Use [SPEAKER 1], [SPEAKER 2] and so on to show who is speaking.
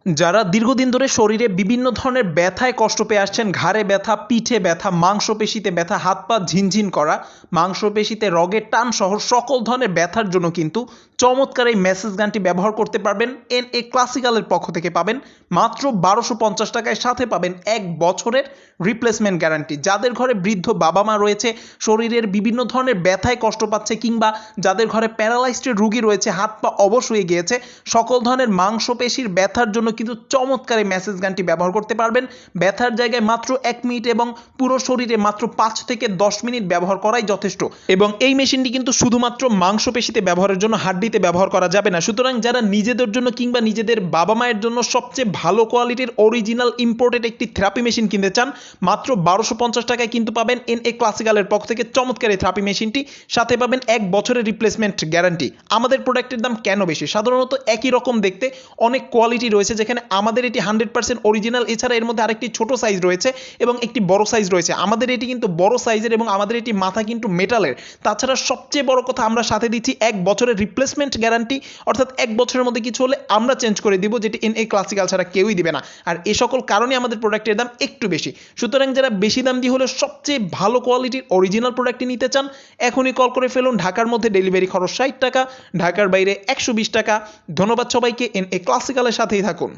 [SPEAKER 1] যারা দীর্ঘদিন ধরে শরীরে বিভিন্ন ধরনের ব্যথায় কষ্ট পেয়ে আসছেন, ঘাড়ে ব্যথা, পিঠে ব্যথা, মাংসপেশিতে ব্যথা, হাত পা ঝিনঝিন করা, মাংসপেশিতে রগের টান সহ সকল ধরনের ব্যথার জন্য কিন্তু চমৎকার এই মেসেজ গানটি ব্যবহার করতে পারবেন। NA ক্লাসিক্যালের পক্ষ থেকে পাবেন মাত্র 1250 টাকায়, সাথে পাবেন 1 বছরের রিপ্লেসমেন্ট গ্যারান্টি। যাদের ঘরে বৃদ্ধ বাবা মা রয়েছে, শরীরের বিভিন্ন ধরনের ব্যথায় কষ্ট পাচ্ছে, কিংবা যাদের ঘরে প্যারালাইজড রোগী রয়েছে, হাত পা অবশ হয়ে গিয়েছে, সকল ধরনের মাংসপেশির ব্যথার জন্য কিন্তু চমৎকার এই মেসেজ গানটি ব্যবহার করতে পারবেন। ব্যথার জায়গায় মাত্র 1 মিনিট এবং পুরো শরীরে মাত্র 5 থেকে 10 মিনিট ব্যবহার করাই যথেষ্ট। এবং এই মেশিনটি কিন্তু শুধুমাত্র মাংসপেশিতে ব্যবহারের জন্য, হাড্ডিতে ব্যবহার করা যাবে না। সুতরাং যারা নিজেদের জন্য কিংবা নিজেদের বাবা মায়ের জন্য সবচেয়ে ভালো কোয়ালিটির অরিজিনাল ইম্পোর্টেড একটি থেরাপি মেশিন কিনতে চান, মাত্র 1250 টাকায় কিন্তু পাবেন NA ক্লাসিক্যালের পক্ষ থেকে চমৎকার এই থেরাপি মেশিনটি, সাথে পাবেন 1 বছরের রিপ্লেসমেন্ট গ্যারান্টি। আমাদের প্রোডাক্টের দাম কেন বেশি? সাধারণত একই রকম দেখতে, অনেক কোয়ালিটি রয়েছে, যেখানে আমাদের এটি 100% অরিজিনাল। এছাড়া এর মধ্যে আরেকটি ছোট সাইজ রয়েছে এবং একটি বড় সাইজ রয়েছে। আমাদের এটি কিন্তু বড় সাইজের এবং আমাদের এটি মাথা কিন্তু মেটালের। তাছাড়া সবচেয়ে বড় কথা, আমরা সাথে দিচ্ছি 1 বছরের রিপ্লেসমেন্ট গ্যারান্টি, অর্থাৎ 1 বছরের মধ্যে কিছু হলে আমরা চেঞ্জ করে দিব, যেটি NA ক্লাসিক্যাল ছাড়া কেউই দিবে না। আর এই সকল কারণে আমাদের প্রোডাক্টের দাম একটু বেশি। সুতরাং যারা বেশি দাম দিয়ে হলে সবচেয়ে ভালো কোয়ালিটির অরিজিনাল প্রোডাক্টটি নিতে চান, এখনই কল করে ফেলুন। ঢাকার মধ্যে ডেলিভারি খরচ 60 টাকা, ঢাকার বাইরে 120 টাকা। ধন্যবাদ সবাইকে। NA ক্লাসিক্যালের সাথেই থাকুন।